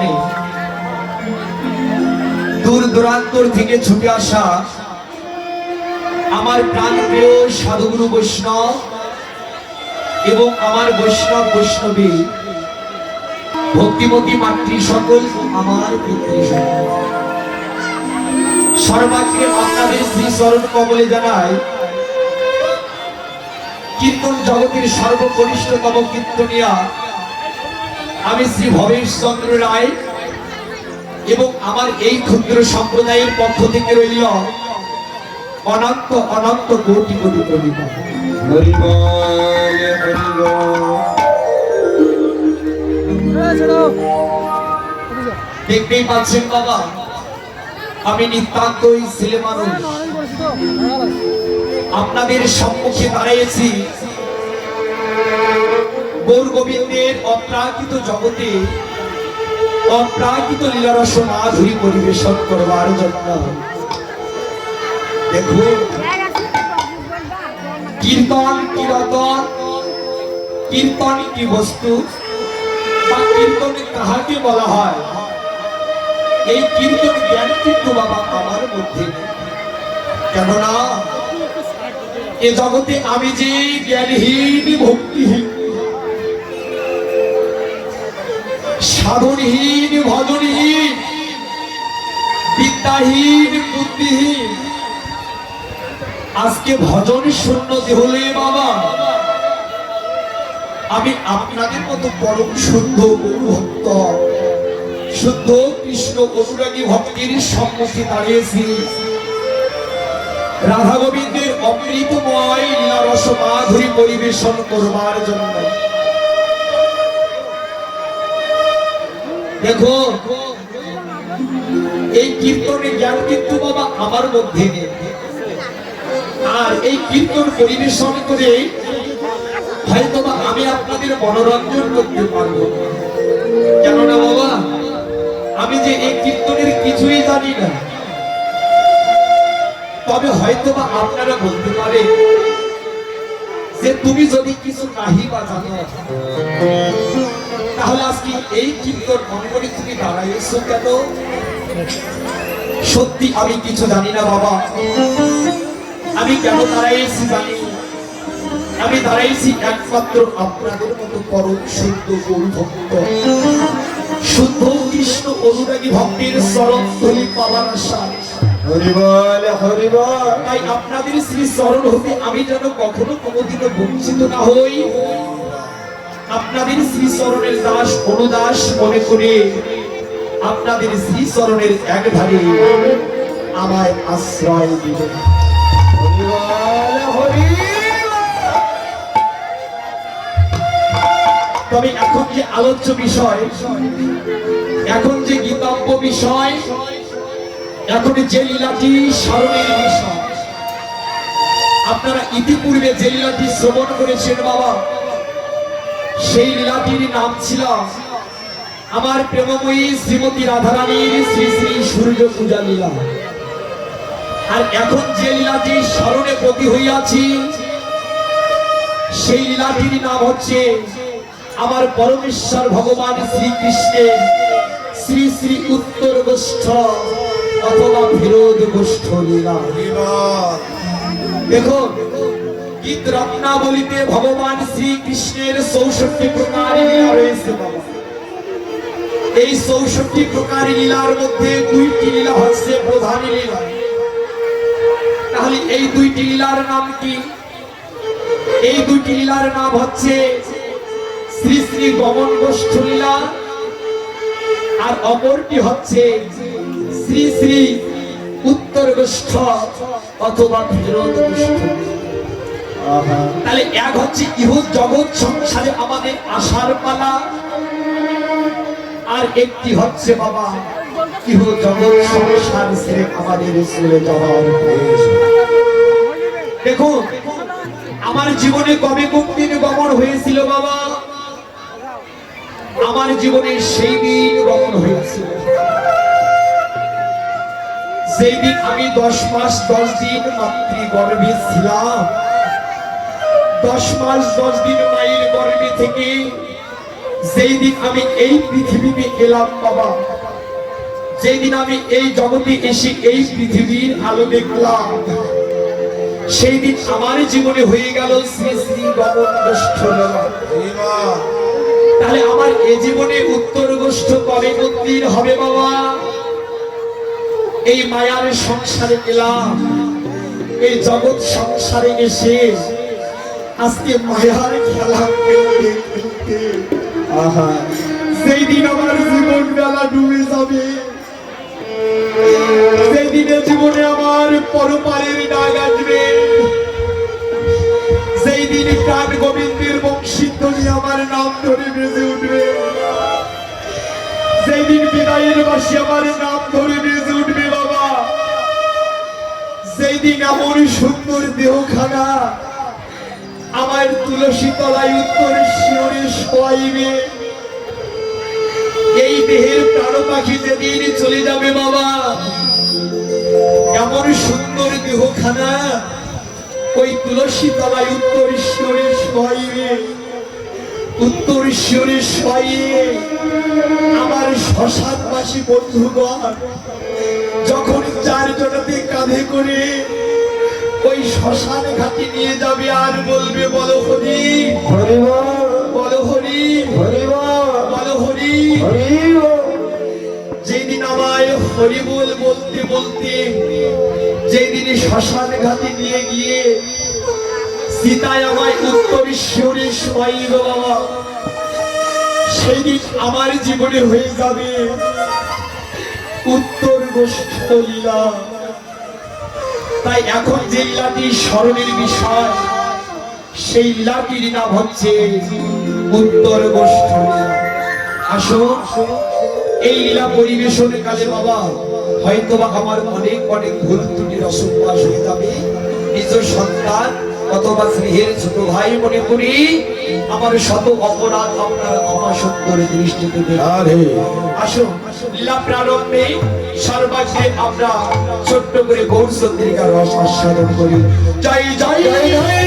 স্থানে দূর দূরান্তর থেকে ছুটে আসা আমার প্রাণপ্রিয় সাধুগুরু বৈষ্ণব এবং আমার বৈষ্ণবী ভক্তিমতী মাতৃ সকল আমার পিতৃ সকল সর্বাগ্রে আপনাদের শ্রী চরণ কমলে জানাই কীর্তন জগতের সর্বকনিষ্ঠতম কীর্তনিয়া আমি শ্রী ভবেশ চন্দ্র রায় এবং আমার এই ক্ষুদ্র সম্প্রদায়ের পক্ষ থেকে রইল অনন্ত অনন্ত কোটি কোটি প্রণিপাত। দেখতেই পাচ্ছেন বাবা, আমি নিতান্তই ছেলে মানুষ আপনাদের সম্মুখে দাঁড়িয়েছি গৌর গোবিন্দের অপ্রাকৃত জগতে অপ্রাকৃত লীলারস মাধুরী পরিবেশন করবার জন্য। দেখুন, কীর্তন কি রতন, কীর্তন কি বস্তু, বা কীর্তনে কাহাকে বলা হয়, এই কীর্তন জ্ঞান কিন্তু বাবা আমার মধ্যে নেই। কেননা এ জগতে আমি যে জ্ঞানহীন, ভক্তিহীন, সাধনহীন, ভজনহীন, বিদ্যাহীন, বুদ্ধিহীন, আজকে ভজন শূন্য হলে বাবা আমি আপনাদের মতো পরম শুদ্ধ ভক্ত, শুদ্ধ কৃষ্ণ অনুরাগী ভক্তির সম্মুখে দাঁড়িয়েছি রাধা গোবিন্দের অমৃতময় লীলারস মাধুরী পরিবেশন করবার জন্য। দেখো, এই কীর্তনের জ্ঞান কিন্তু বাবা আমার মধ্যে নেই, আর এই কীর্তন পরিবেশন করে হয়তো বা আমি আপনাদের মনোরঞ্জন করতে পারবো। কেননা বাবা আমি যে এই কীর্তনের কিছুই জানি না। তবে হয়তো বা আপনারা বলতে পারে যে তুমি যদি কিছু নাহি বা জানো তাহলে আজকে এই কীর্তন মঙ্গলে তুমি দাঁড়াইছো কেন? সত্যি আমি কিছু জানি না বাবা। আমি কেন দাঁড়াইছি জানি, আমি দাঁড়াইছি একমাত্র আপনাদের মতো পরম শুদ্ধ গৌর ভক্ত, শুদ্ধ কৃষ্ণ অনুরাগী ভক্তের চরণ ধূলি পাওয়ার আশায়। হরিবল হরিবল। তাই আপনাদের শ্রী চরণ হতে আমি যেন কখনো কোনোদিনও বঞ্চিত না হই, আপনাদের শ্রী চরণের দাস অনুদাস মনে করে আপনাদের শ্রী চরণের এক ধারে আমায় আশ্রয় দিবেন। তবে এখন যে আলোচ্য বিষয়, এখন যে গীতব্য বিষয়, এখন যে লীলাটি স্মরণের বিষয়, আপনারা ইতিপূর্বে যে লীলাটি শ্রবণ করেছেন বাবা, সেই লীলাটির নাম ছিল আমার প্রেমময়ী শ্রীমতী রাধারানীর শ্রী শ্রী সূর্য পূজা লীলা। আর এখন যে লীলাটি স্মরণে প্রতি হইয়াছি, সেই লীলাটির নাম হচ্ছে আমার পরমেশ্বর ভগবান শ্রীকৃষ্ণের শ্রী শ্রী উত্তর গোষ্ঠ অথবা বিরোধ গোষ্ঠ লীলা। দেখুন, গীত রত্নাবলীতে ভগবান শ্রীকৃষ্ণের 64 প্রকার লীলা রয়েছে বাবা। এই 64 প্রকার লীলার মধ্যে 2টি লীলা হচ্ছে প্রধান লীলা। তাহলে এই 2টি লীলার নাম কি? এই 2টি লীলার নাম হচ্ছে শ্রী শ্রী গমন গোষ্ঠ লীলা, আর অপরটি হচ্ছে শ্রী শ্রী উত্তর গোষ্ঠ অথবা বিরোধ গোষ্ঠ। তাহলে এক হচ্ছে ইহ জগৎ সংসারে আমাদের আশার পালা, আর একটি হচ্ছে বাবা ইহ জগৎ সংসার ছেড়ে আমাদের চলে যাওয়ার। দেখুন, আমার জীবনে কবে কোন দিন গমন হয়েছিল বাবা? আমার জীবনে সেই দিন গমন হয়েছিল সেই দিন আমি 10 মাস 10 দিন মাতৃগর্ভে ছিলাম। 10 মাস 10 দিন মায়ের গর্ভে থেকে যেই দিন আমি এই পৃথিবীতে এলাম বাবা, যেই দিন আমি এই জগতে এসে এই পৃথিবীর আলো দেখলাম, সেই দিন আমার জীবনে হয়ে গেল শ্রী শ্রী গমন গোষ্ঠ লীলা। তাহলে আমার এই জীবনে উত্তর গোষ্ঠ কবে মন্দির হবে বাবা? এই মায়ার সংসারে এলাম, এই জগৎ সংসারে এসে আজকে মায়ার খেলা খেলতে খেলতে সেই দিন আমার জীবন বেলা ডুবে যাবে, সেই দিনে জীবনে আমার পরপারের ডাক আসবে, সেই দিন প্রাণ গোবিন্দের বংশীধ্বনি আমার নাম ধরে বেজে উঠবে, সেই দিন বিদায়ের বাসী আমার নাম ধরে বেজে উঠবে বাবা। সেই দিন এমন সুন্দর দেহখানা আমার তুলসী তলায় উত্তর শিওরে শোয়াইবে, এই দেহের প্রাণ পাখি যেদিন চলে যাবে বাবা, এমন সুন্দর দেহখানা ওই তুলসী তলায় উত্তর ঈশ্বরে শোয়াইবে, উত্তর ঈশ্বরে শোয়াইয়ে আমার শ্মশানবাসী বন্ধুগণ যখন চার জনাতে কাঁধে করে ওই শ্মশান ঘাটে নিয়ে যাবে আর বলবে বলো হরি হরি বলো হরি হরি বলো হরি হরি। যেদিন আমায় হরি বল বলতে বলতে যেদিন শ্মশান ঘাটে নিয়ে গিয়ে সীতায় আমায় উত্তর ঈশ্বরে শোয়াইব বাবা, সেই দিন আমার জীবনে হয়ে যাবে উত্তর গোষ্ঠ লীলা। তাই এখন যে লীলাটি স্মরণের বিষয়, সেই লীলাটির নাম হচ্ছে উত্তর গোষ্ঠ লীলা। আসো এই লীলা পরিবেশন কালে বাবা হয়তোবা আমার অনেক অনেক ভুল ত্রুটির অসম্পাস হয়ে যাবে, নিজ সন্তান অথবা স্নেহের ছোট ভাই মনে করি আমার শত অপরাধ আপনার ক্ষমা সুন্দর দৃষ্টিতে দেখে। আসুন লীলা প্রারম্ভে সর্বাগ্রে আমরা ছোট্ট করে গৌর চন্দ্রিকার রস আস্বাদন করি। জয় জয় জয়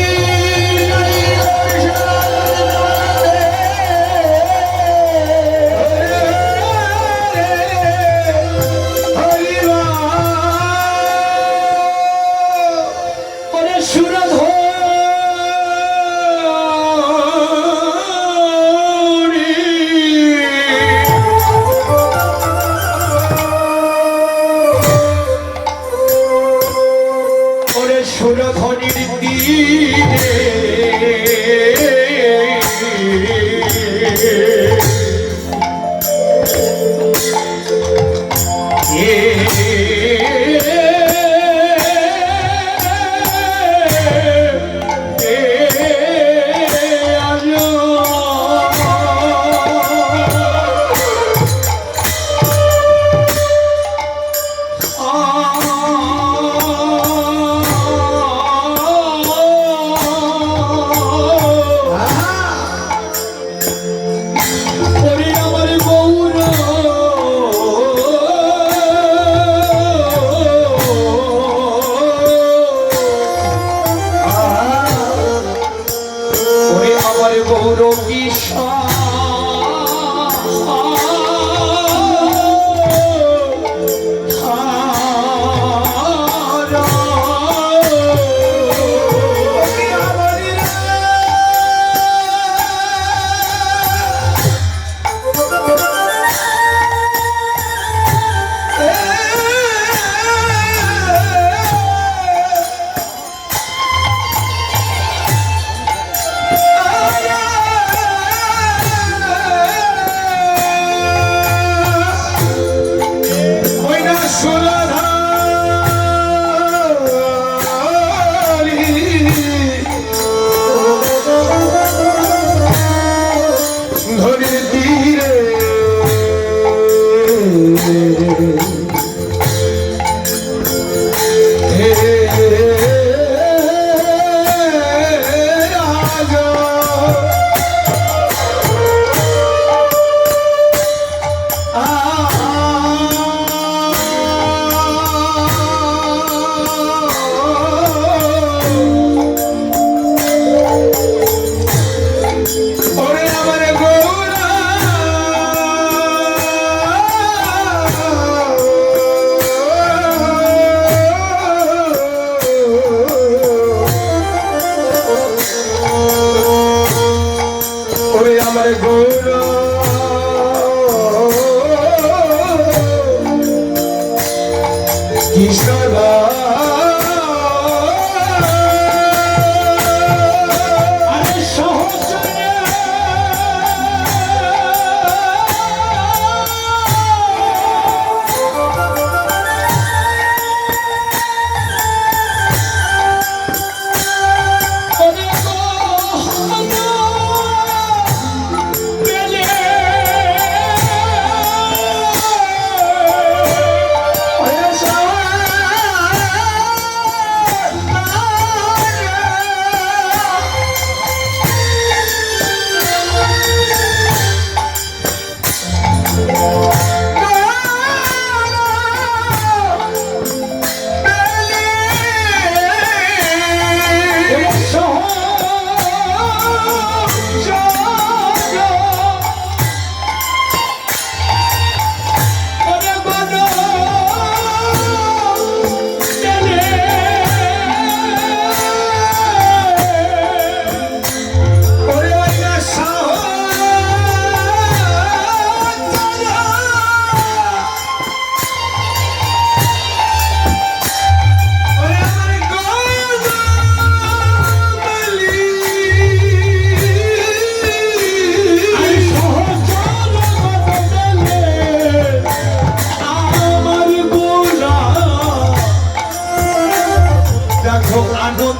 কিশোর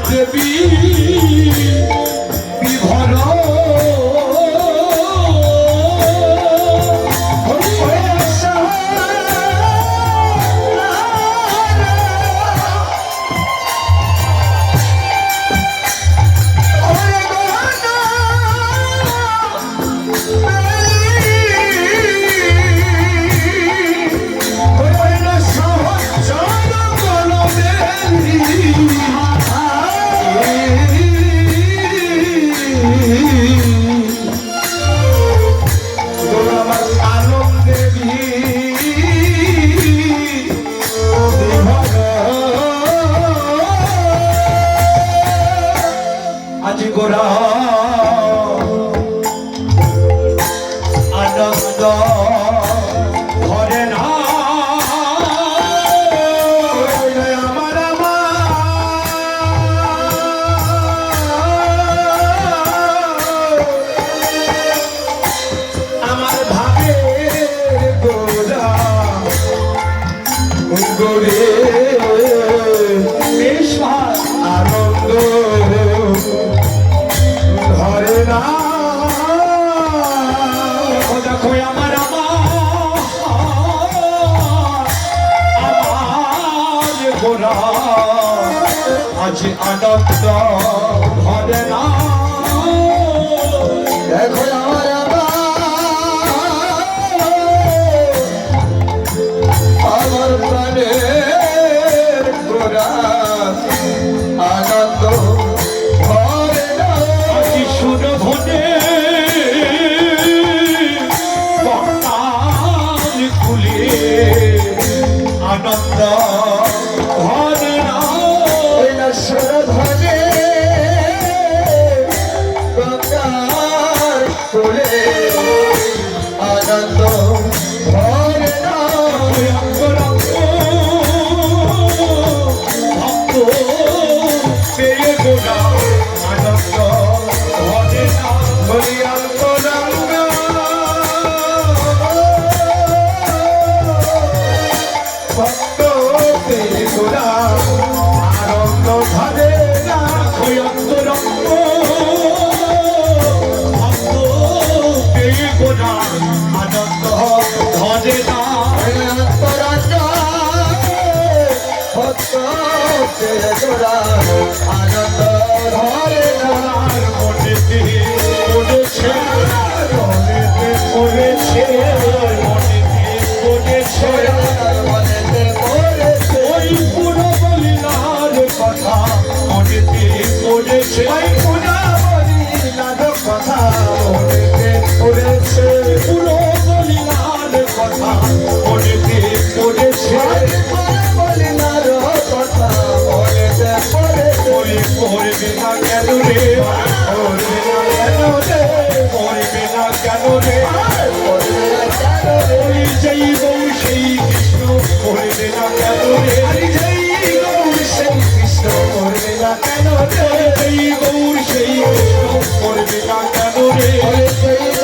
দেবী বিভর গোরা আনন্দ ঘরে না আমার আমার ভাবে গোরা গোরে বেশ আনন্দ ঘরে না দেখো আমার গোরা আজ আনন্দ ঘরে না দেখো আমার প্রাণের গোরা আনন্দ আনন্দ ঘরে না ধরে গঙ্গার কোলে আনন্দ ঘরে না ভক্ত পেয়ে গোড়া আনন্দ ঘরে না আনন্দ ধরে না অন্তরঙ্গ ভক্ত পেয়ে গোরা আনন্দ ধরে না অন্তরঙ্গ ভক্ত পেয়ে গোরা আনন্দ ধরে না মনেতে পড়েছে মনেতে পড়েছে মনেতে পড়েছে ওই পুরো বলিলার কথা মনেতে পড়েছে ওই পুরো বলিলার কথা মনেতে পড়েছে পুরো বলিলার কথা মনেতে পড়েছে বলিলার কথা মনেতে পড়েছে ওই পড়বে না কেন রে পড়বে না কেন রে পড়বে না কেন রে পড়বে না কেন রে যেই বউ সেই কৃষ্ণ পড়বে না কেন রে কেন রে সেই গৌর সেই কৃষ্ণ করবে না কেন রে সেই